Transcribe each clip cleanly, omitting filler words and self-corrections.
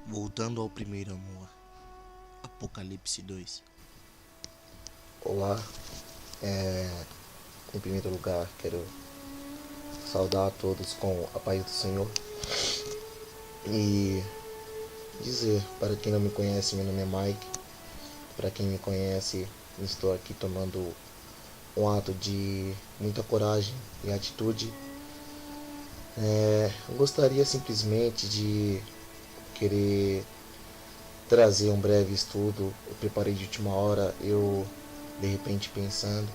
Voltando ao primeiro amor, Apocalipse 2. Olá, em primeiro lugar quero saudar a todos com a paz do Senhor e dizer para quem não me conhece, meu nome é Mike. Para quem me conhece, estou aqui tomando um ato de muita coragem e atitude. Eu gostaria simplesmente de querer trazer um breve estudo. Eu preparei de última hora, eu de repente pensando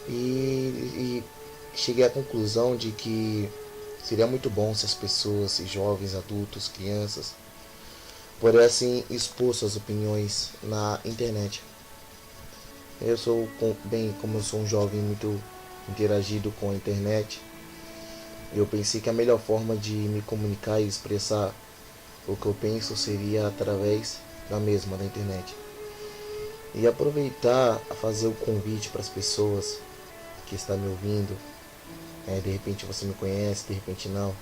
e cheguei à conclusão de que seria muito bom se as pessoas, jovens, adultos, crianças, pudessem expor suas opiniões na internet. Eu sou, bem, como eu sou um jovem muito interagido com a internet, eu pensei que a melhor forma de me comunicar e expressar o que eu penso seria através da mesma, da internet. E aproveitar a fazer o convite para as pessoas que estão me ouvindo, de repente você me conhece, de repente não,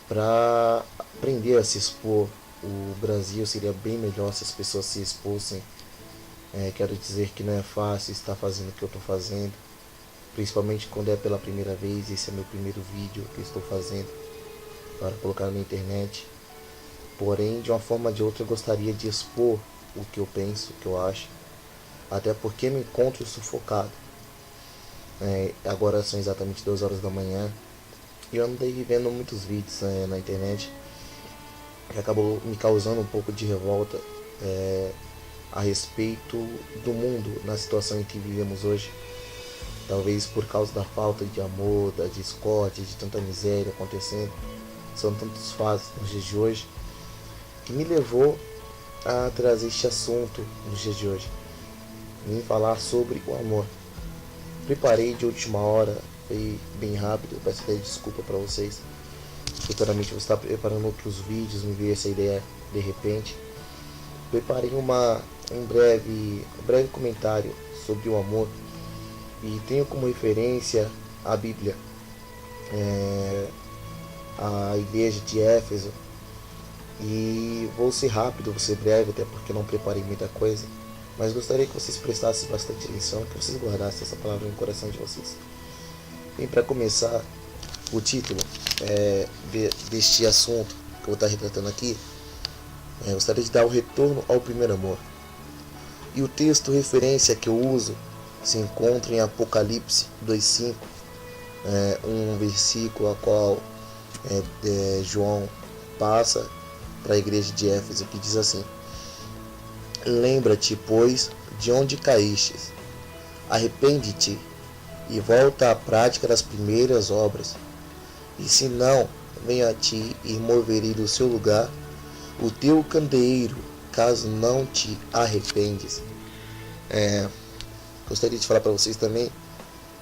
para aprender a se expor. O Brasil seria bem melhor se as pessoas se expusessem. Quero dizer que não é fácil estar fazendo o que eu estou fazendo, principalmente quando é pela primeira vez. Esse é meu primeiro vídeo que estou fazendo para colocar na internet. Porém, de uma forma ou de outra, eu gostaria de expor o que eu penso, o que eu acho, até porque me encontro sufocado. Agora são exatamente 2 horas da manhã e eu andei vendo muitos vídeos na internet que acabou me causando um pouco de revolta a respeito do mundo na situação em que vivemos hoje. Talvez por causa da falta de amor, da discórdia, de tanta miséria acontecendo. São tantos fatos nos dias de hoje que me levou a trazer este assunto nos dias de hoje. Vim falar sobre o amor. Preparei de última hora, foi bem rápido, peço até desculpa para vocês. Futuramente vou estar preparando outros vídeos, me veio essa ideia de repente. Preparei um breve comentário sobre o amor e tenho como referência a Bíblia, a igreja de Éfeso. E vou ser rápido, vou ser breve, até porque não preparei muita coisa, mas gostaria que vocês prestassem bastante atenção, que vocês guardassem essa palavra no coração de vocês. E para começar, o título deste assunto que eu vou estar retratando aqui, eu gostaria de dar o retorno ao primeiro amor. E o texto referência que eu uso se encontra em Apocalipse 2:5, um versículo a qual João passa para a igreja de Éfeso, que diz assim: lembra-te, pois, de onde caístes, arrepende-te e volta à prática das primeiras obras, e se não, venho a ti e moverei do seu lugar o teu candeeiro, caso não te arrependes. Gostaria de falar para vocês também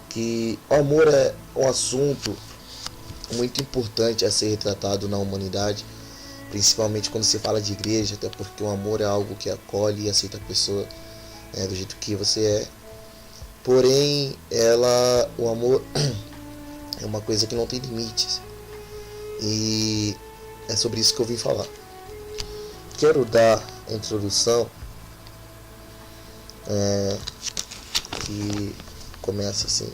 que o amor é um assunto muito importante a ser retratado na humanidade, principalmente quando se fala de igreja, até porque o amor é algo que acolhe e aceita a pessoa do jeito que você é. Porém, o amor é uma coisa que não tem limites, e é sobre isso que eu vim falar. Quero dar a introdução que começa assim: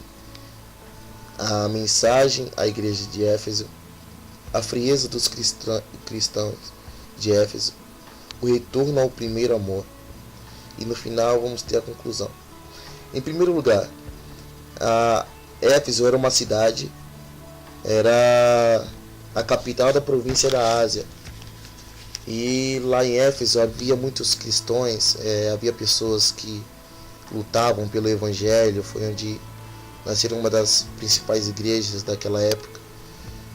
a mensagem à igreja de Éfeso, a frieza dos cristãos de Éfeso, o retorno ao primeiro amor. E no final vamos ter a conclusão. Em primeiro lugar, a Éfeso era uma cidade, era a capital da província da Ásia. E lá em Éfeso havia muitos cristãos, havia pessoas que lutavam pelo evangelho. Foi onde nasceram uma das principais igrejas daquela época.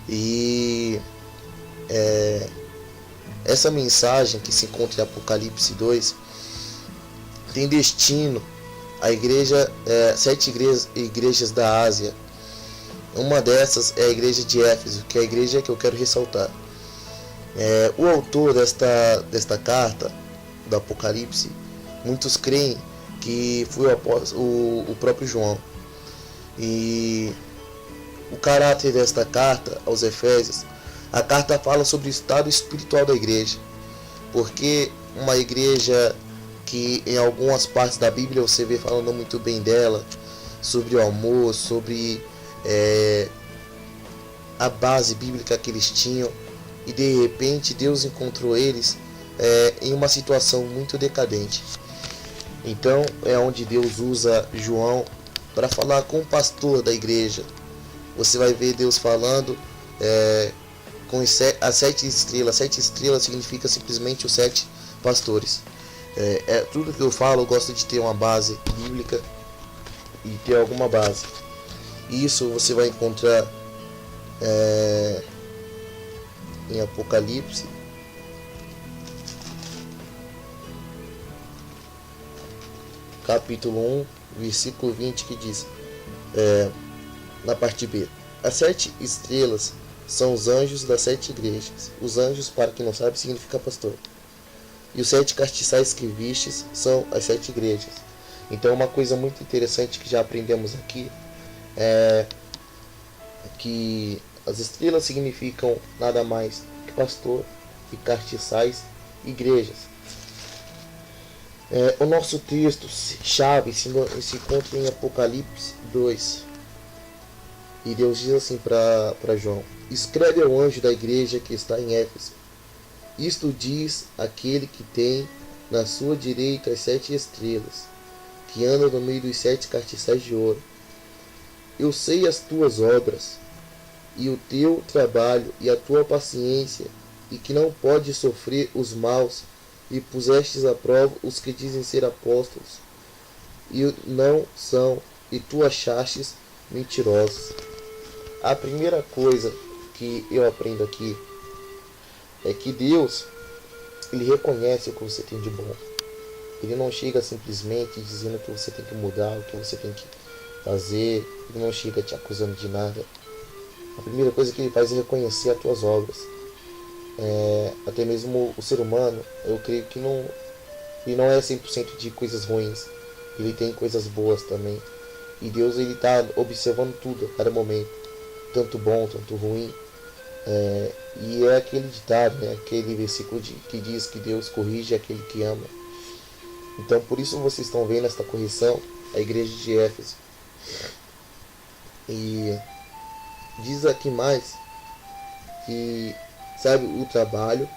E essa mensagem que se encontra em Apocalipse 2 tem destino a igreja, 7 igrejas da Ásia. Uma dessas é a igreja de Éfeso, que é a igreja que eu quero ressaltar. O autor desta carta do Apocalipse, muitos creem que foi o próprio João. E o caráter desta carta aos Efésios A carta fala sobre o estado espiritual da igreja, porque uma igreja que em algumas partes da Bíblia você vê falando muito bem dela, sobre o amor, sobre a base bíblica que eles tinham, e de repente Deus encontrou eles em uma situação muito decadente. Então é onde Deus usa João para falar com o pastor da igreja. Você vai ver Deus falando com as 7 estrelas. 7 estrelas significa simplesmente os 7 pastores. Tudo que eu falo, eu gosto de ter uma base bíblica e ter alguma base. Isso você vai encontrar em Apocalipse, capítulo 1, versículo 20, que diz, na parte B: as 7 estrelas são os anjos das 7 igrejas. Os anjos, para quem não sabe, significa pastor. E os 7 castiçais que vistes são as 7 igrejas. Então, uma coisa muito interessante que já aprendemos aqui é que as estrelas significam nada mais que pastor, e castiçais, igrejas. O nosso texto chave se encontra em Apocalipse 2. E Deus diz assim para João: escreve ao anjo da igreja que está em Éfeso: isto diz aquele que tem na sua direita as 7 estrelas, que anda no meio dos 7 castiçais de ouro. Eu sei as tuas obras, e o teu trabalho, e a tua paciência, e que não podes sofrer os maus, e pusestes à prova os que dizem ser apóstolos, e não são, e tu achastes mentirosos. A primeira coisa que eu aprendo aqui é que Deus, Ele reconhece o que você tem de bom. Ele não chega simplesmente dizendo que você tem que mudar, o que você tem que fazer. Ele não chega te acusando de nada. A primeira coisa que Ele faz é reconhecer as tuas obras. Até mesmo o ser humano, eu creio que ele não é 100% de coisas ruins. Ele tem coisas boas também. E Deus, Ele está observando tudo a cada momento, tanto bom, tanto ruim. E é aquele ditado, aquele versículo que diz que Deus corrige aquele que ama. Então, por isso vocês estão vendo esta correção, a igreja de Éfeso. E diz aqui mais que, sabe, o trabalho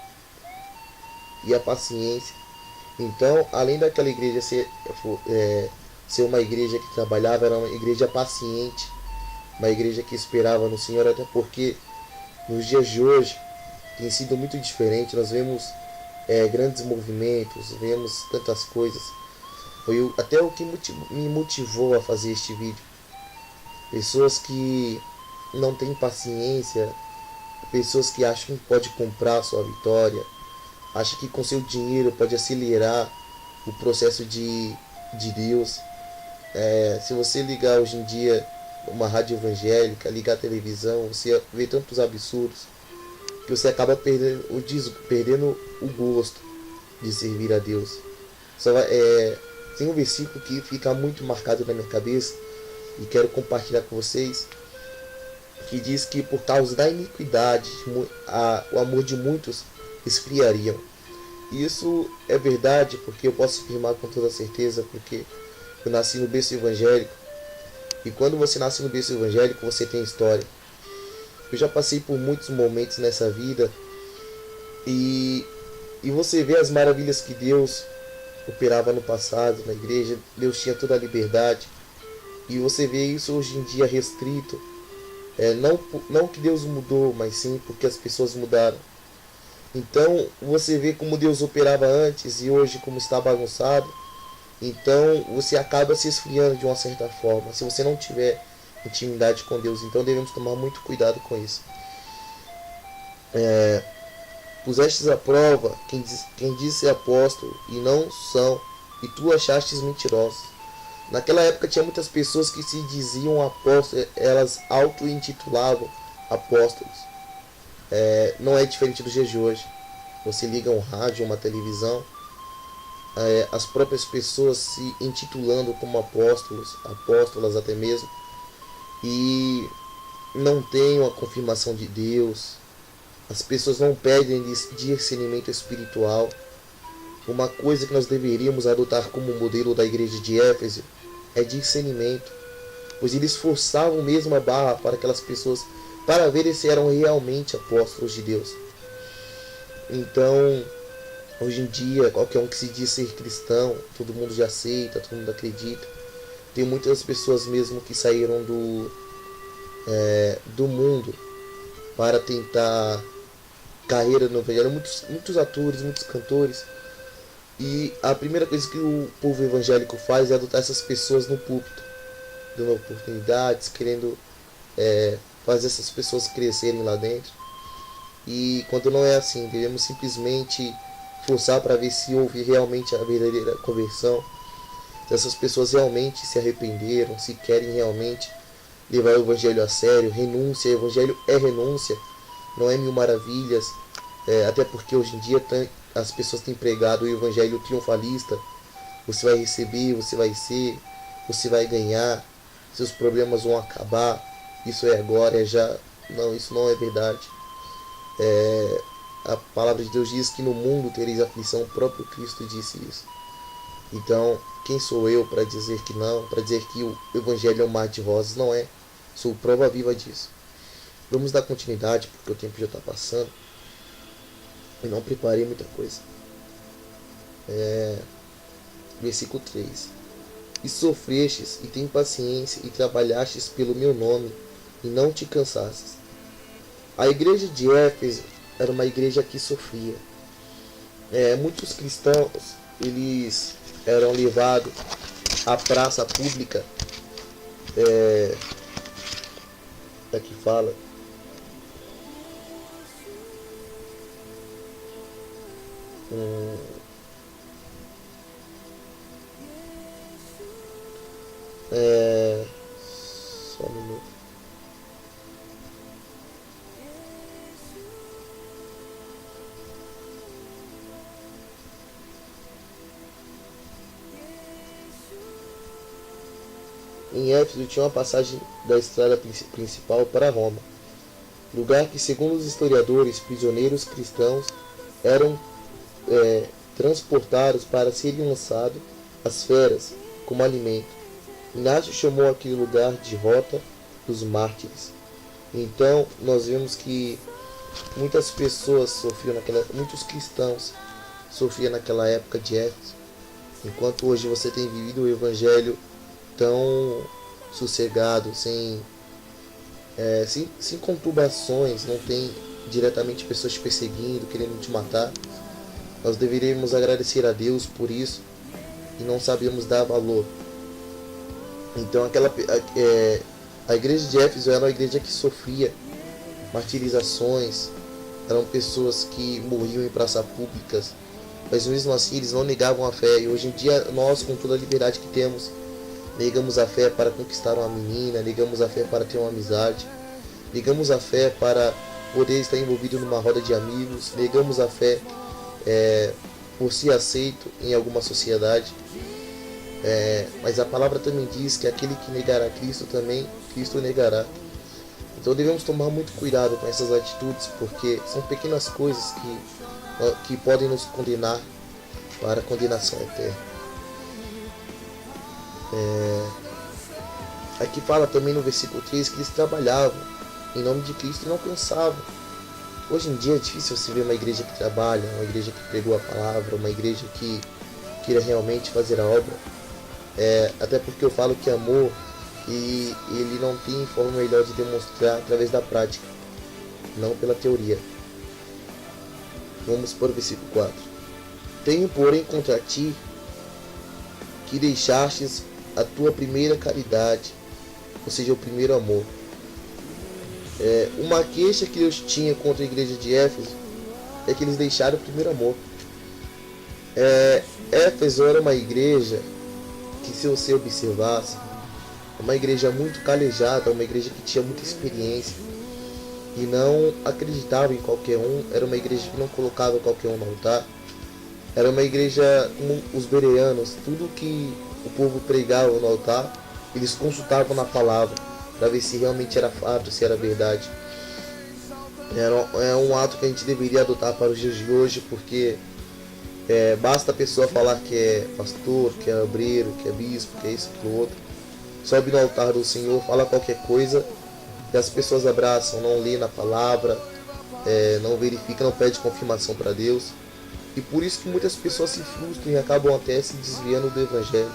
e a paciência. Então, além daquela igreja ser uma igreja que trabalhava, era uma igreja paciente, uma igreja que esperava no Senhor, até porque nos dias de hoje tem sido muito diferente. Nós vemos grandes movimentos, vemos tantas coisas. Foi até o que me motivou a fazer este vídeo. Pessoas que não têm paciência, pessoas que acham que pode comprar a sua vitória, acham que com seu dinheiro pode acelerar o processo de Deus. Se você ligar hoje em dia uma rádio evangélica, ligar a televisão, você vê tantos absurdos que você acaba perdendo o gosto de servir a Deus. Tem um versículo que fica muito marcado na minha cabeça e quero compartilhar com vocês, que diz que por causa da iniquidade o amor de muitos esfriariam. Isso é verdade, porque eu posso afirmar com toda certeza, porque eu nasci no berço evangélico. E quando você nasce no berço evangélico, você tem história. Eu já passei por muitos momentos nessa vida e você vê as maravilhas que Deus operava no passado, na igreja. Deus tinha toda a liberdade. E você vê isso hoje em dia restrito. Não que Deus mudou, mas sim porque as pessoas mudaram. Então você vê como Deus operava antes e hoje como está bagunçado. Então você acaba se esfriando de uma certa forma, se você não tiver intimidade com Deus. Então devemos tomar muito cuidado com isso. Pusestes à prova quem diz ser apóstolo e não são, e tu achastes mentirosos. Naquela época tinha muitas pessoas que se diziam apóstolos, elas auto-intitulavam apóstolos. Não é diferente dos dias de hoje. Você liga um rádio, uma televisão, as próprias pessoas se intitulando como apóstolos, apóstolas até mesmo, e não tem uma confirmação de Deus. As pessoas não pedem discernimento espiritual. Uma coisa que nós deveríamos adotar como modelo da igreja de Éfeso é discernimento, pois eles forçavam mesmo a barra para aquelas pessoas para ver se eram realmente apóstolos de Deus. Então, hoje em dia, qualquer um que se diz ser cristão, todo mundo já aceita, todo mundo acredita. Tem muitas pessoas mesmo que saíram do mundo para tentar carreira no evangelho, muitos atores, muitos cantores. E a primeira coisa que o povo evangélico faz é adotar essas pessoas no púlpito, dando oportunidades, querendo fazer essas pessoas crescerem lá dentro. E quando não é assim, devemos simplesmente forçar para ver se houve realmente a verdadeira conversão, se essas pessoas realmente se arrependeram, se querem realmente levar o evangelho a sério. Renúncia, o evangelho é renúncia, não é mil maravilhas, até porque hoje em dia as pessoas têm pregado o evangelho triunfalista. Você vai receber, você vai ser, você vai ganhar, seus problemas vão acabar, isso é agora, é já. Não, isso não é verdade. A palavra de Deus diz que no mundo tereis aflição, o próprio Cristo disse isso. Então, quem sou eu para dizer que não, para dizer que o evangelho é um mar de rosas? Não é. Sou prova viva disso. Vamos dar continuidade, porque o tempo já está passando. Eu não preparei muita coisa. Versículo 3. E sofrestes, e tem paciência, e trabalhastes pelo meu nome, e não te cansastes. A igreja de Éfeso era uma igreja que sofria. Muitos cristãos, eles eram levados à praça pública. Aqui fala. Só um minuto. Em Éfeso tinha uma passagem da estrada principal para Roma, lugar que, segundo os historiadores, prisioneiros cristãos eram transportados para serem lançados às feras como alimento. Inácio chamou aquele lugar de Rota dos Mártires. Então nós vemos que muitas pessoas sofriam muitos cristãos sofriam naquela época de Éfeso, enquanto hoje você tem vivido o evangelho tão sossegado, sem conturbações, não tem diretamente pessoas te perseguindo, querendo te matar. Nós deveríamos agradecer a Deus por isso e não sabemos dar valor. Então a igreja de Éfeso era uma igreja que sofria martirizações, eram pessoas que morriam em praças públicas, mas mesmo assim eles não negavam a fé. E hoje em dia nós, com toda a liberdade que temos, negamos a fé para conquistar uma menina, negamos a fé para ter uma amizade, negamos a fé para poder estar envolvido numa roda de amigos, negamos a fé por ser aceito em alguma sociedade. Mas a palavra também diz que aquele que negará Cristo também, Cristo negará. Então devemos tomar muito cuidado com essas atitudes, porque são pequenas coisas que podem nos condenar para a condenação eterna. Aqui fala também no versículo 3 que eles trabalhavam em nome de Cristo e não pensavam. Hoje em dia é difícil você ver uma igreja que trabalha, uma igreja que pregou a palavra, uma igreja que queira realmente fazer a obra. Até porque eu falo que amor, e ele não tem forma melhor de demonstrar através da prática, não pela teoria. Vamos para o versículo 4. Tenho, porém, contra ti que deixastes a tua primeira caridade, ou seja, o primeiro amor. Uma queixa que Deus tinha contra a igreja de Éfeso é que eles deixaram o primeiro amor. Éfeso era uma igreja que, se você observasse, uma igreja muito calejada, uma igreja que tinha muita experiência e não acreditava em qualquer um. Era uma igreja que não colocava qualquer um no altar. Era uma igreja como os bereanos, tudo que o povo pregava no altar, eles consultavam na palavra para ver se realmente era fato, se era verdade. É um ato que a gente deveria adotar para os dias de hoje, porque basta a pessoa falar que é pastor, que é obreiro, que é bispo, que é isso, que é outro. Sobe no altar do Senhor, fala qualquer coisa e as pessoas abraçam, não lê na palavra, não verifica, não pede confirmação para Deus. E por isso que muitas pessoas se frustram e acabam até se desviando do Evangelho.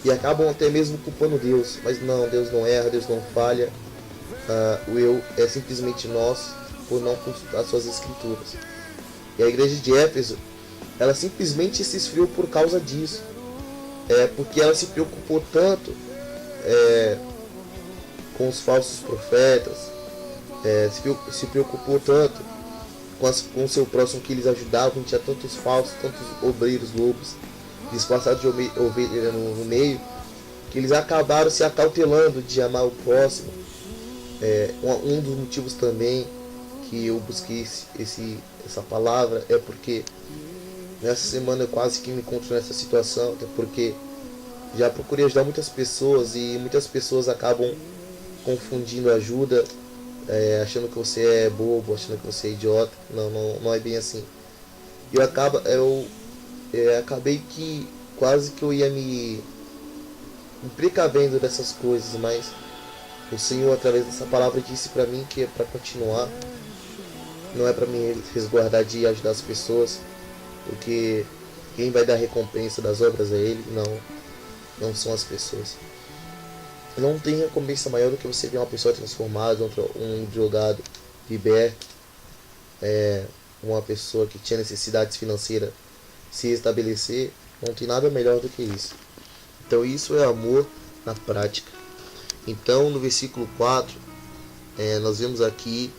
E acabam até mesmo culpando Deus. Mas não, Deus não erra, Deus não falha. O eu é simplesmente nós por não consultar suas escrituras. E a igreja de Éfeso, ela simplesmente se esfriou por causa disso. Porque ela se preocupou tanto com os falsos profetas, se preocupou tanto com o seu próximo que eles ajudavam, tinha tantos falsos, tantos obreiros lobos disfarçados de ovelha no meio, que eles acabaram se acautelando de amar o próximo. Um dos motivos também que eu busquei essa palavra é porque nessa semana eu quase que me encontro nessa situação, até porque já procurei ajudar muitas pessoas e muitas pessoas acabam confundindo ajuda, achando que você é bobo, achando que você é idiota. Não é bem assim. Eu acabei que quase que eu ia me precavendo dessas coisas, mas o Senhor, através dessa palavra, disse para mim que é para continuar, não é para me resguardar de ajudar as pessoas, porque quem vai dar recompensa das obras é Ele, não são as pessoas. Não tem recompensa maior do que você ver uma pessoa transformada, um drogado liberto, uma pessoa que tinha necessidades financeiras se estabelecer. Não tem nada melhor do que isso. Então isso é amor na prática. Então no versículo 4 nós vemos aqui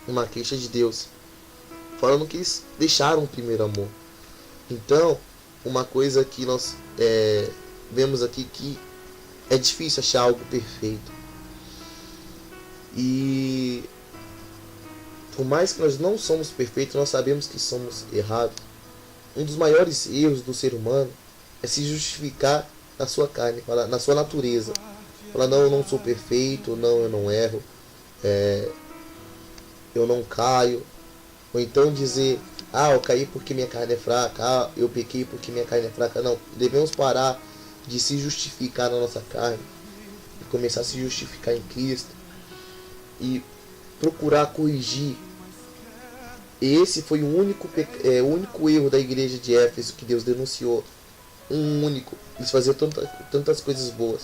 uma queixa de Deus, falando que eles deixaram o primeiro amor. Então uma coisa que nós vemos aqui, que é difícil achar algo perfeito. E por mais que nós não somos perfeitos, nós sabemos que somos errados. Um dos maiores erros do ser humano é se justificar na sua carne, na sua natureza. Falar, não, eu não sou perfeito, não, eu não erro, eu não caio. Ou então dizer, eu caí porque minha carne é fraca, eu pequei porque minha carne é fraca. Não, devemos parar de se justificar na nossa carne e começar a se justificar em Cristo e procurar corrigir. Esse foi o único erro da igreja de Éfeso que Deus denunciou. Um único. Eles faziam tantas coisas boas.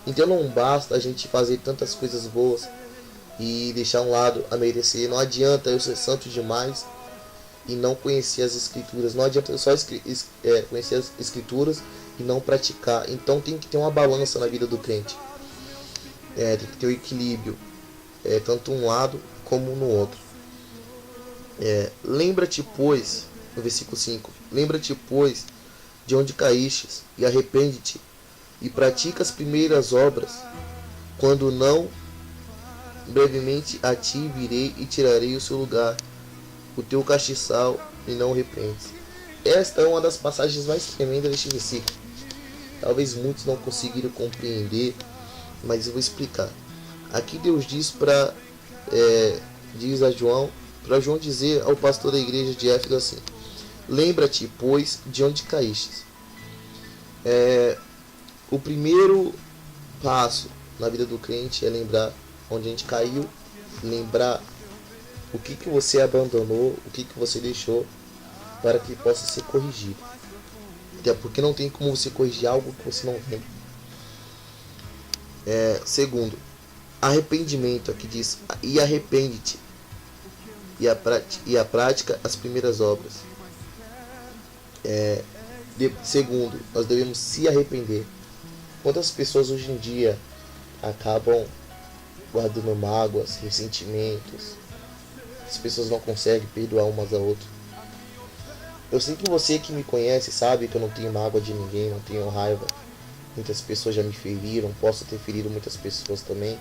Então não basta a gente fazer tantas coisas boas e deixar um lado a merecer. Não adianta eu ser santo demais e não conhecer as escrituras. Não adianta eu só conhecer as escrituras e não praticar. Então tem que ter uma balança na vida do crente. Tem que ter um equilíbrio, tanto um lado como no outro. Lembra-te, pois, no versículo 5, lembra-te, pois, de onde caístes, e arrepende-te, e pratica as primeiras obras. Quando não, brevemente a ti virei e tirarei o seu lugar, o teu castiçal, e não o repreendes. Esta é uma das passagens mais tremendas deste versículo. Talvez muitos não conseguiram compreender, mas eu vou explicar. Aqui Deus diz diz a João, para João dizer ao pastor da igreja de Éfeso assim: lembra-te, pois, de onde caístes. O primeiro passo na vida do crente é lembrar onde a gente caiu, lembrar o que você abandonou, o que você deixou, para que possa ser corrigido. Até porque não tem como você corrigir algo que você não lembra. Segundo, arrependimento. Aqui diz, e arrepende-te, e a prática as primeiras obras. Segundo, nós devemos se arrepender. Quantas pessoas hoje em dia acabam guardando mágoas, ressentimentos? As pessoas não conseguem perdoar umas a outras. Eu sei que você que me conhece sabe que eu não tenho mágoa de ninguém, não tenho raiva. Muitas pessoas já me feriram, posso ter ferido muitas pessoas também.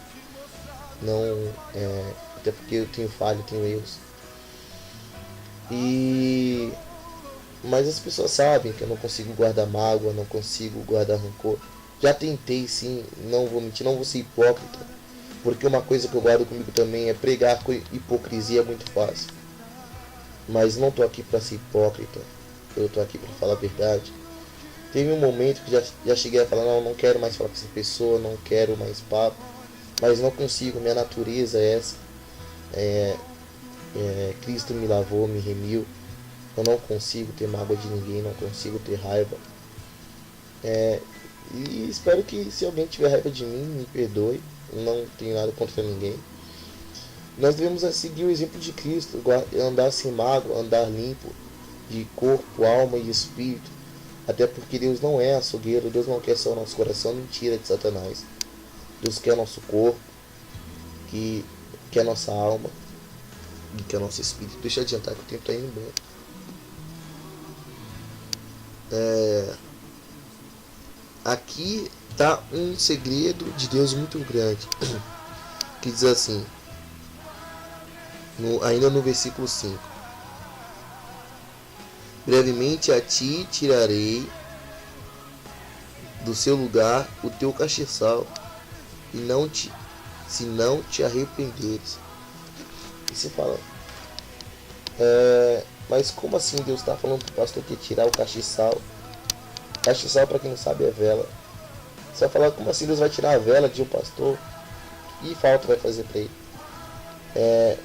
Até porque eu tenho falha, tenho erros. Mas as pessoas sabem que eu não consigo guardar mágoa, não consigo guardar rancor. Já tentei sim, não vou mentir, não vou ser hipócrita. Porque uma coisa que eu guardo comigo também é pregar com hipocrisia é muito fácil. Mas não tô aqui para ser hipócrita. Eu tô aqui para falar a verdade. Teve um momento que já cheguei a falar, não quero mais falar com essa pessoa, não quero mais papo. Mas não consigo, minha natureza é essa. Cristo me lavou, me remiu. Eu não consigo ter mágoa de ninguém, não consigo ter raiva. E espero que se alguém tiver raiva de mim, me perdoe. Não tenho nada contra ninguém. Nós devemos seguir o exemplo de Cristo, andar sem mágoa, andar limpo de corpo, alma e espírito. Até porque Deus não é açougueiro, Deus não quer só o nosso coração, mentira de Satanás. Deus quer nosso corpo, que quer nossa alma e quer nosso espírito. Deixa eu adiantar que o tempo está indo embora. Aqui está um segredo de Deus muito grande, que diz assim, ainda no versículo 5: brevemente a ti tirarei do seu lugar o teu castiçal, se não te arrependeres. E você fala, mas como assim Deus está falando para o pastor que tirar o castiçal? Castiçal, para quem não sabe, é vela. Você vai falar, como assim Deus vai tirar a vela de um pastor? Que falta vai fazer para ele?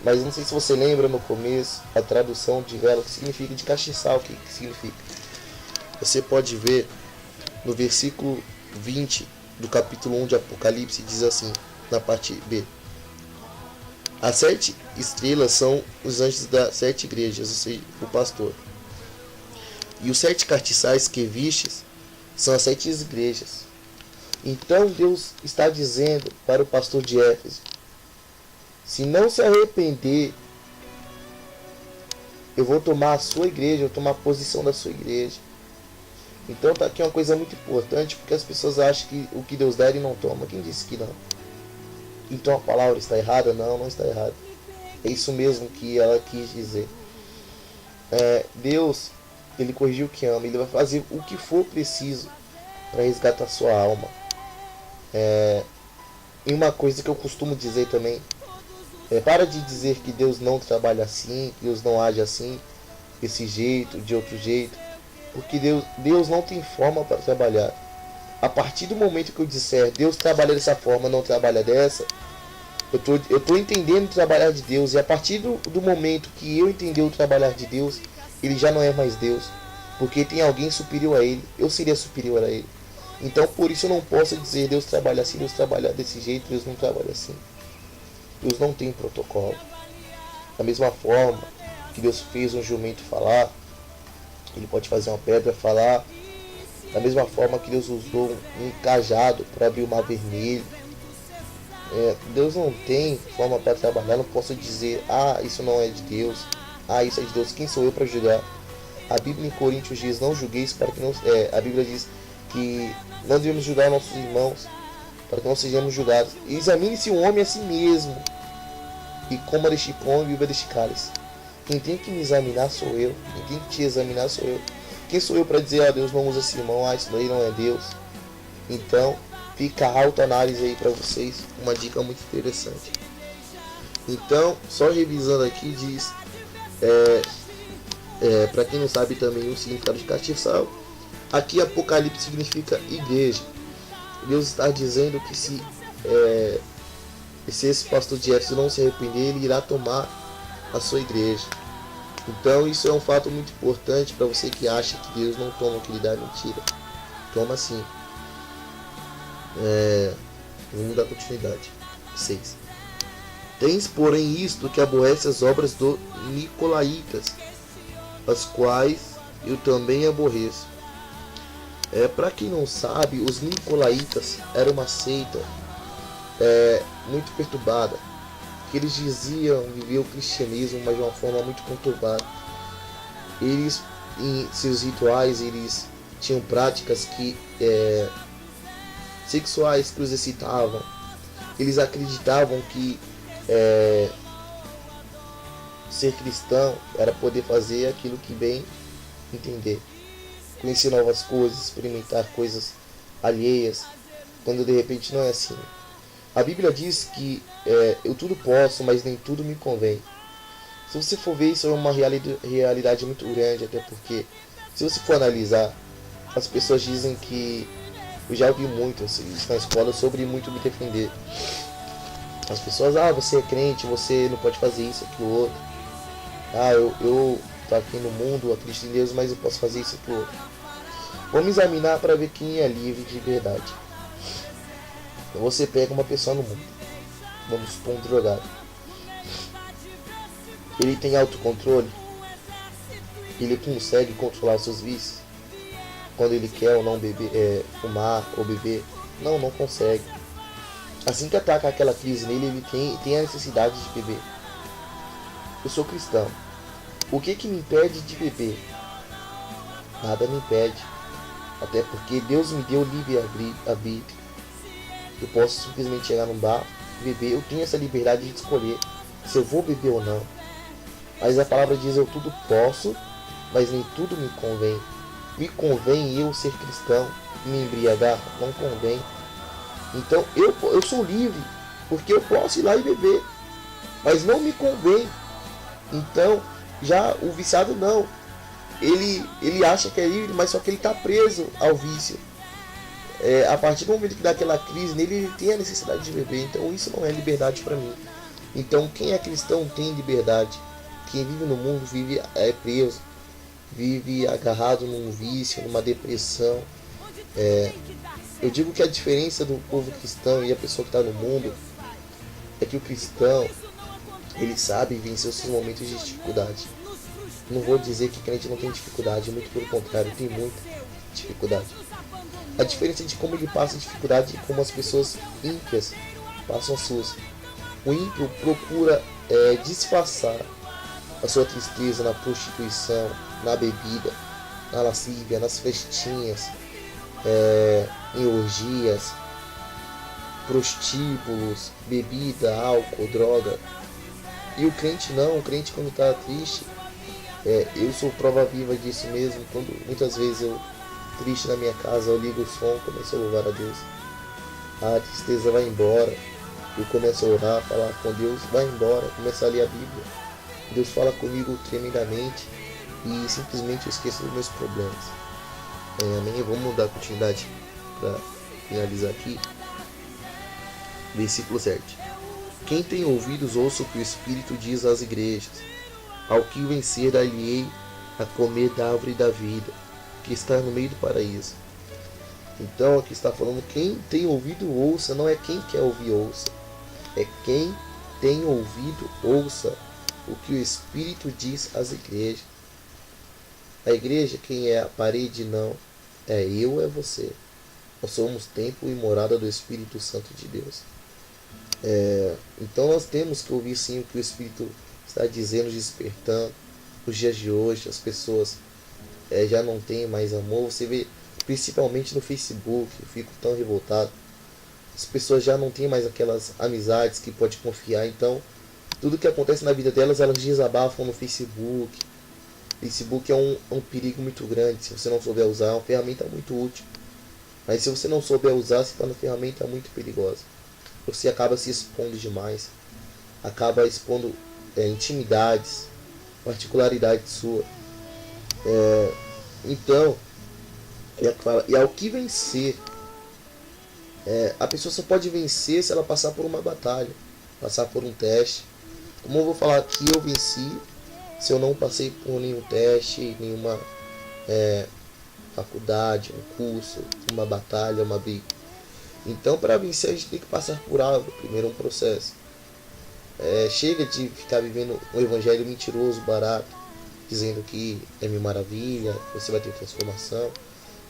Mas não sei se você lembra no começo a tradução de vela, o que significa, de castiçal, o que significa. Você pode ver no versículo 20 do capítulo 1 de Apocalipse, diz assim, na parte B: as 7 estrelas são os anjos das 7 igrejas, ou seja, o pastor. E os 7 castiçais que vistes são as 7 igrejas. Então Deus está dizendo para o pastor de Éfeso: se não se arrepender, eu vou tomar a sua igreja, eu vou tomar a posição da sua igreja. Então tá aqui uma coisa muito importante, porque as pessoas acham que o que Deus dá ele não toma. Quem disse que não? Então a palavra está errada? Não está errada. É isso mesmo que ela quis dizer. Deus, ele corrigiu o que ama, ele vai fazer o que for preciso para resgatar sua alma. E uma coisa que eu costumo dizer também, para de dizer que Deus não trabalha assim, que Deus não age assim, desse jeito, de outro jeito, porque Deus não tem forma para trabalhar. A partir do momento que eu disser Deus trabalha dessa forma, não trabalha dessa, eu estou entendendo o trabalhar de Deus, e a partir do momento que eu entender o trabalhar de Deus, ele já não é mais Deus, porque tem alguém superior a ele, eu seria superior a ele. Então por isso eu não posso dizer Deus trabalha assim, Deus trabalha desse jeito, Deus não trabalha assim. Deus não tem protocolo. Da mesma forma que Deus fez um jumento falar, ele pode fazer uma pedra falar. Da mesma forma que Deus usou um cajado para abrir o mar vermelho. Deus não tem forma para trabalhar. Não posso dizer, isso não é de Deus, isso é de Deus. Quem sou eu para julgar? A Bíblia em Coríntios diz, não julgueis para que não... a Bíblia diz que não devemos julgar nossos irmãos para que não sejamos julgados. Examine-se um homem a si mesmo, e coma deste pão e beba deste cálice. Quem tem que me examinar sou eu. Quem tem que te examinar sou eu. Quem sou eu para dizer, Deus não usa esse irmão, isso daí não é Deus? Então, fica a autoanálise aí para vocês, uma dica muito interessante. Então, só revisando aqui, diz, para quem não sabe também o significado de castiçal, aqui Apocalipse significa igreja. Deus está dizendo que se esse pastor de Éfeso não se arrepender, ele irá tomar a sua igreja. Então isso é um fato muito importante para você que acha que Deus não toma o que lhe dá. Mentira, toma sim. Vamos dar continuidade. 6. Tens porém isto que aborrece as obras do Nicolaítas, as quais eu também aborreço. Para quem não sabe, os Nicolaítas eram uma seita muito perturbada, que eles diziam viver o cristianismo, mas de uma forma muito conturbada. Eles, em seus rituais, eles tinham práticas sexuais que os excitavam. Eles acreditavam que ser cristão era poder fazer aquilo que bem entender, conhecer novas coisas, experimentar coisas alheias, quando de repente não é assim. A Bíblia diz que eu tudo posso, mas nem tudo me convém. Se você for ver, isso é uma realidade muito grande, até porque, se você for analisar, as pessoas dizem que, eu já ouvi muito isso na escola sobre muito me defender. As pessoas, você é crente, você não pode fazer isso, aquilo, outro. Eu tô aqui no mundo, acredito em Deus, mas eu posso fazer isso, aquilo, outro. Vamos examinar para ver quem é livre de verdade. Então você pega uma pessoa no mundo, vamos supor um drogado. Ele tem autocontrole? Ele consegue controlar os seus vícios? Quando ele quer ou não beber, fumar ou beber? Não, não consegue. Assim que ataca aquela crise nele, ele tem a necessidade de beber. Eu sou cristão. O que me impede de beber? Nada me impede. Até porque Deus me deu livre-arbítrio. Eu posso simplesmente chegar num bar, beber. Eu tenho essa liberdade de escolher se eu vou beber ou não. Mas a palavra diz: eu tudo posso, mas nem tudo me convém. Me convém eu ser cristão, me embriagar? Não convém. Então eu sou livre, porque eu posso ir lá e beber, mas não me convém. Então já o viciado não. Ele acha que é livre, mas só que ele está preso ao vício. A partir do momento que dá aquela crise nele, ele tem a necessidade de beber. Então isso não é liberdade para mim. Então quem é cristão tem liberdade. Quem vive no mundo vive preso, vive agarrado num vício, numa depressão. Eu digo que a diferença do povo cristão e a pessoa que está no mundo é que o cristão, ele sabe vencer os seus momentos de dificuldade. Não vou dizer que crente não tem dificuldade, muito pelo contrário, tem muita dificuldade. A diferença é de como ele passa a dificuldade e como as pessoas ímpias passam as suas. O ímpio procura disfarçar a sua tristeza na prostituição, na bebida, na lascívia, nas festinhas, em orgias, prostíbulos, bebida, álcool, droga. E o crente não, o crente quando está triste, eu sou prova viva disso mesmo. Quando muitas vezes eu triste na minha casa, eu ligo o som, começo a louvar a Deus, a tristeza vai embora, eu começo a orar, falar com Deus, vai embora, começo a ler a Bíblia, Deus fala comigo tremendamente e simplesmente eu esqueço dos meus problemas. Amém? Vamos dar continuidade para finalizar aqui. Versículo 7. Quem tem ouvidos, ouça o que o Espírito diz às igrejas. Ao que vencer, dar-lhe-ei a comer da árvore da vida, que está no meio do paraíso. Então aqui está falando: quem tem ouvido, ouça. Não é quem quer ouvir, ouça. É quem tem ouvido, ouça o que o Espírito diz às igrejas. A igreja, quem é? A parede? Não. É eu, é você. Nós somos templo e morada do Espírito Santo de Deus. Então nós temos que ouvir sim o que o Espírito está dizendo, despertando. Nos dias de hoje as pessoas já não têm mais amor. Você vê principalmente no Facebook, eu fico tão revoltado. As pessoas já não têm mais aquelas amizades que pode confiar. Então tudo que acontece na vida delas, elas desabafam no Facebook. Facebook é um perigo muito grande. Se você não souber usar, é uma ferramenta muito útil, mas se você não souber usar, se torna uma ferramenta muito perigosa. Você acaba se expondo demais, acaba expondo intimidades, particularidades sua. Então, e ao que vencer, a pessoa só pode vencer se ela passar por uma batalha, passar por um teste. Como eu vou falar que eu venci se eu não passei por nenhum teste, nenhuma faculdade, um curso, uma batalha, uma briga. Então, para vencer, a gente tem que passar por algo. Primeiro, um processo. Chega de ficar vivendo um evangelho mentiroso, barato, dizendo que é mil maravilha, você vai ter transformação,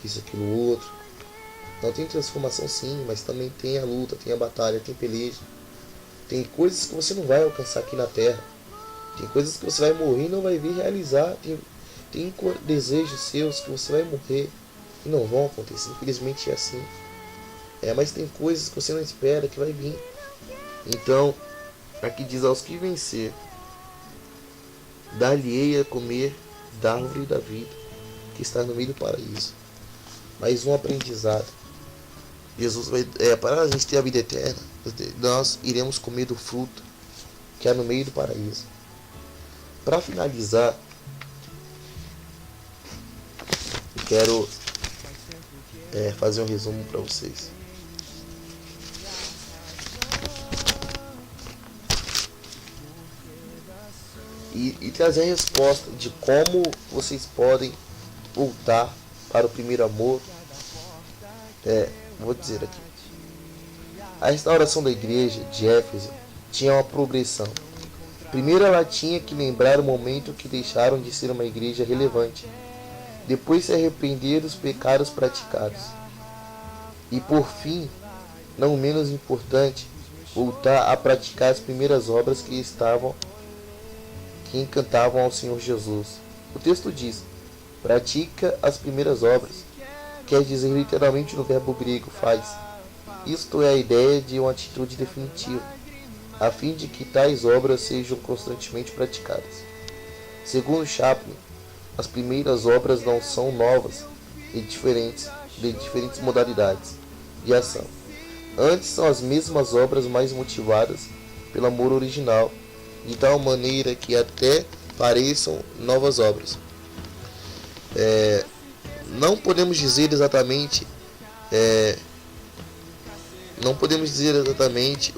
isso, aquilo, outro. Não, tem transformação sim, mas também tem a luta, tem a batalha, tem peleja. Tem coisas que você não vai alcançar aqui na terra. Tem coisas que você vai morrer e não vai vir realizar. Tem desejos seus que você vai morrer e não vão acontecer. Infelizmente é assim. Mas tem coisas que você não espera que vai vir. Então, aqui diz: aos que vencer, dar-lhe-ei a comer da árvore da vida, que está no meio do paraíso. Mais um aprendizado. Jesus vai, para a gente ter a vida eterna, nós iremos comer do fruto que é no meio do paraíso. Para finalizar, eu quero fazer um resumo para vocês. E trazer a resposta de como vocês podem voltar para o primeiro amor. Vou dizer aqui. A restauração da igreja de Éfeso tinha uma progressão. Primeiro ela tinha que lembrar o momento que deixaram de ser uma igreja relevante. Depois se arrepender dos pecados praticados. E por fim, não menos importante, voltar a praticar as primeiras obras que encantavam ao Senhor Jesus. O texto diz: pratica as primeiras obras. Quer dizer literalmente no verbo grego faz. Isto é a ideia de uma atitude definitiva, a fim de que tais obras sejam constantemente praticadas. Segundo Chaplin, as primeiras obras não são novas e diferentes modalidades de ação. Antes são as mesmas obras mais motivadas pelo amor original, de tal maneira que até pareçam novas obras. Não podemos dizer exatamente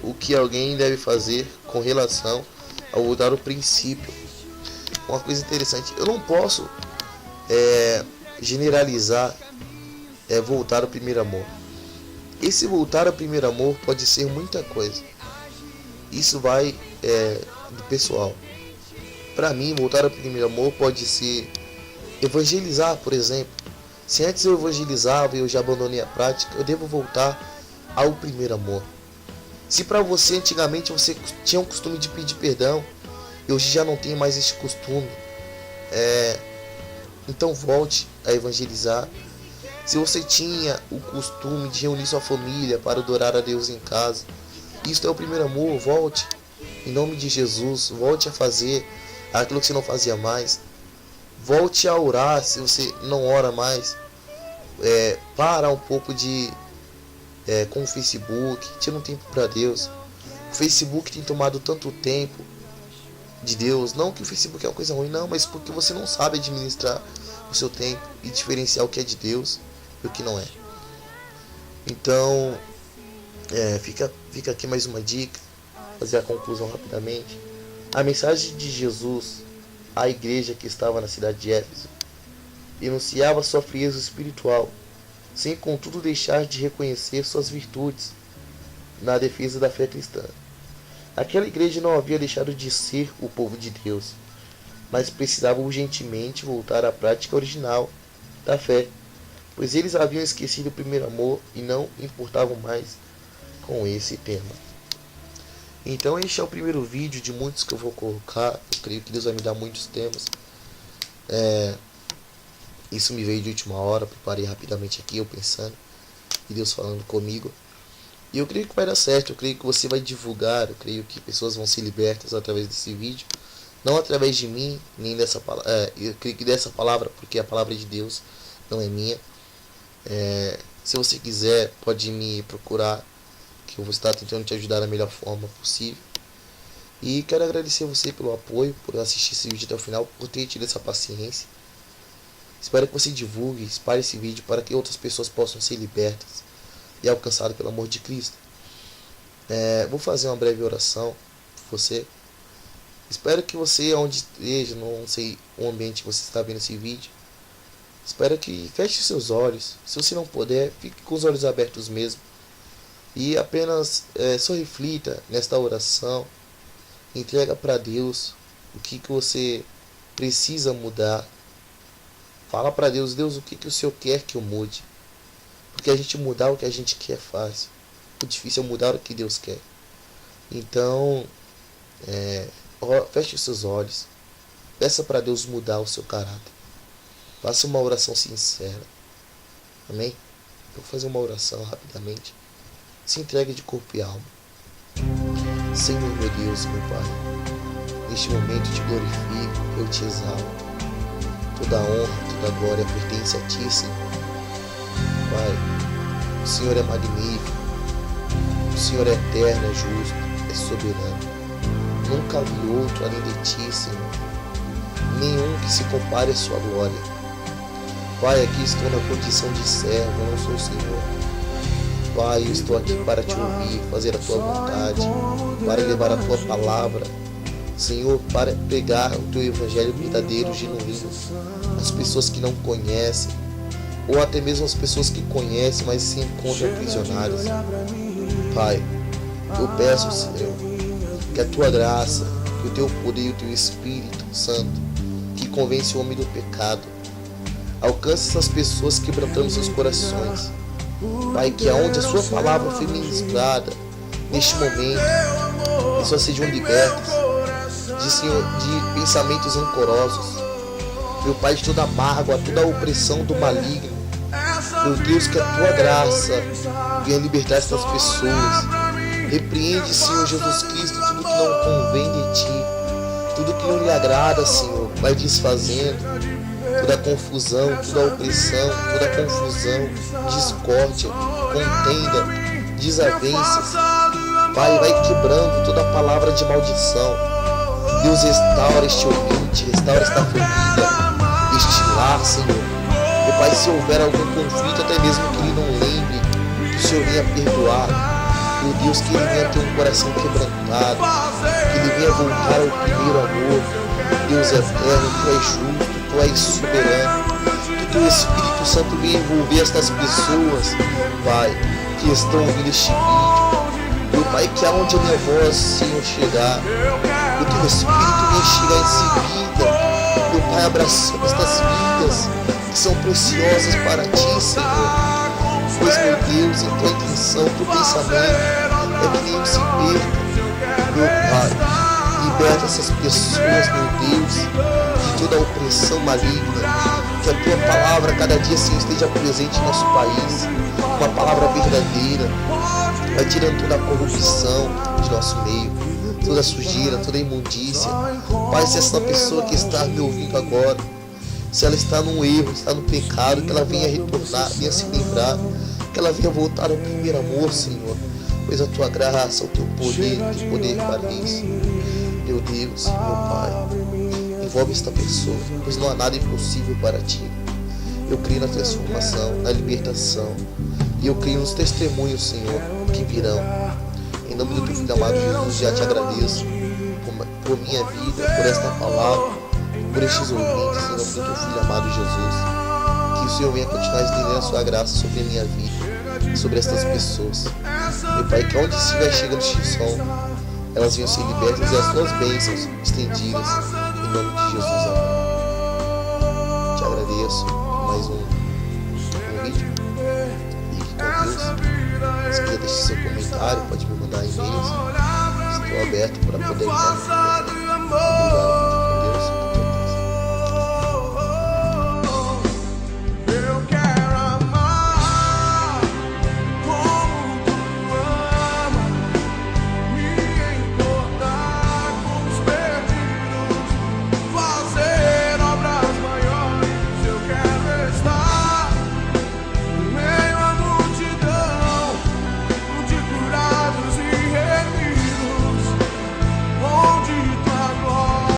o que alguém deve fazer com relação ao voltar ao princípio. Uma coisa interessante, eu não posso generalizar voltar ao primeiro amor. Esse voltar ao primeiro amor pode ser muita coisa. Isso vai do pessoal. Para mim, voltar ao primeiro amor pode ser evangelizar, por exemplo. Se antes eu evangelizava e eu já abandonei a prática, eu devo voltar ao primeiro amor. Se para você antigamente você tinha o costume de pedir perdão e hoje já não tem mais esse costume, então volte a evangelizar. Se você tinha o costume de reunir sua família para adorar a Deus em casa, isso é o primeiro amor. Volte em nome de Jesus, volte a fazer aquilo que você não fazia mais. Volte a orar se você não ora mais. Para um pouco com o Facebook, tira um tempo para Deus. O Facebook tem tomado tanto tempo de Deus. Não que o Facebook é uma coisa ruim, não, mas porque você não sabe administrar o seu tempo e diferenciar o que é de Deus e o que não é. Então, fica aqui mais uma dica, fazer a conclusão rapidamente. A mensagem de Jesus à igreja que estava na cidade de Éfeso enunciava sua frieza espiritual, sem contudo deixar de reconhecer suas virtudes na defesa da fé cristã. Aquela igreja não havia deixado de ser o povo de Deus, mas precisava urgentemente voltar à prática original da fé, pois eles haviam esquecido o primeiro amor e não importavam mais com esse tema. Então este é o primeiro vídeo de muitos que eu vou colocar. Eu creio que Deus vai me dar muitos temas. Isso me veio de última hora, preparei rapidamente aqui, eu pensando, e Deus falando comigo. E eu creio que vai dar certo, eu creio que você vai divulgar, eu creio que pessoas vão ser libertas através desse vídeo. Não através de mim, nem dessa palavra. Eu creio que dessa palavra, porque a palavra é de Deus, não é minha. Se você quiser, pode me procurar, que eu vou estar tentando te ajudar da melhor forma possível. E quero agradecer a você pelo apoio, por assistir esse vídeo até o final, por ter tido essa paciência. Espero que você divulgue, espalhe esse vídeo para que outras pessoas possam ser libertas e alcançadas pelo amor de Cristo. Vou fazer uma breve oração por você. Espero que você, onde esteja, não sei o ambiente que você está vendo esse vídeo, espero que feche os seus olhos. Se você não puder, fique com os olhos abertos mesmo. E apenas só reflita nesta oração. Entrega para Deus o que você precisa mudar. Fala para Deus, Deus, o que o Senhor quer que eu mude? Porque a gente mudar o que a gente quer é fácil. O difícil é mudar o que Deus quer. Então, feche os seus olhos. Peça para Deus mudar o seu caráter. Faça uma oração sincera. Amém? Vou fazer uma oração rapidamente. Se entregue de corpo e alma. Senhor, meu Deus, meu Pai, neste momento te glorifico, eu te exalto. Toda a honra, toda a glória pertence a Ti, Senhor. Pai, O Senhor é magnífico, o Senhor é eterno, é justo, é soberano. Nunca vi outro além de ti, Senhor, nenhum que se compare à sua glória. Pai, aqui estou na condição de servo, eu não sou o Senhor. Pai, eu estou aqui para te ouvir, fazer a tua vontade, para levar a tua palavra, Senhor, para pregar o teu evangelho verdadeiro, genuíno, às pessoas que não conhecem, ou até mesmo as pessoas que conhecem, mas se encontram prisionárias. Pai, eu peço, Senhor, que a tua graça, que o teu poder e o teu Espírito Santo, que convence o homem do pecado, alcance essas pessoas quebrantando seus corações. Pai, que aonde a sua palavra foi ministrada, neste momento, pessoas sejam libertas de pensamentos rancorosos. Meu Pai, de toda mágoa, toda opressão do maligno. Meu Deus, que a tua graça venha libertar essas pessoas. Repreende, Senhor Jesus Cristo, tudo que não convém de ti, tudo que não lhe agrada, Senhor, vai desfazendo. Toda confusão, toda opressão, toda confusão, discórdia, contenda, desavenças. Pai, vai quebrando toda palavra de maldição. Deus, restaura este ouvinte, restaura esta família, este lar, Senhor. Meu Pai, se houver algum conflito, até mesmo que ele não lembre, que o Senhor venha perdoar. Meu Deus, que ele venha ter um coração quebrantado, que ele venha voltar ao primeiro amor. Deus eterno, tu és justo, tu és soberano, que o teu Espírito Santo venha envolver estas pessoas, Pai, que estão ouvindo este vídeo. Meu Pai, que aonde a minha voz, Senhor, chegar, o teu Espírito venha chegar em seguida, meu Pai, abraçando estas vidas que são preciosas para ti, Senhor. Pois, meu Deus, em tua intenção, teu pensamento é que nenhum se perca, meu Pai. Liberta essas pessoas, meu Deus, de toda a opressão maligna. Que a tua palavra cada dia, Senhor, esteja presente em nosso país. Uma palavra verdadeira, vai tirando toda a corrupção de nosso meio, toda a sujeira, toda a imundícia. Pai, se essa pessoa que está me ouvindo agora, se ela está num erro, está no pecado, que ela venha retornar, venha se livrar, que ela venha voltar ao primeiro amor, Senhor. Pois a tua graça, o teu poder para isso. Meu Deus, meu Pai, envolve esta pessoa, pois não há nada impossível para ti. Eu creio na transformação, na libertação, e eu creio nos testemunhos, Senhor, que virão. Em nome do teu Filho amado Jesus, já te agradeço por minha vida, por esta palavra, por estes ouvintes, em nome do teu Filho amado Jesus. Que o Senhor venha continuar estendendo a sua graça sobre a minha vida, sobre estas pessoas. Meu Pai, que onde estiver chegando este som, elas venham ser libertas e as tuas bênçãos estendidas, em nome de Jesus, amém. Te agradeço por mais um vídeo. Fique com Deus. Se quiser deixar seu comentário, pode me mandar e-mails. Estou aberto para poder ajudar.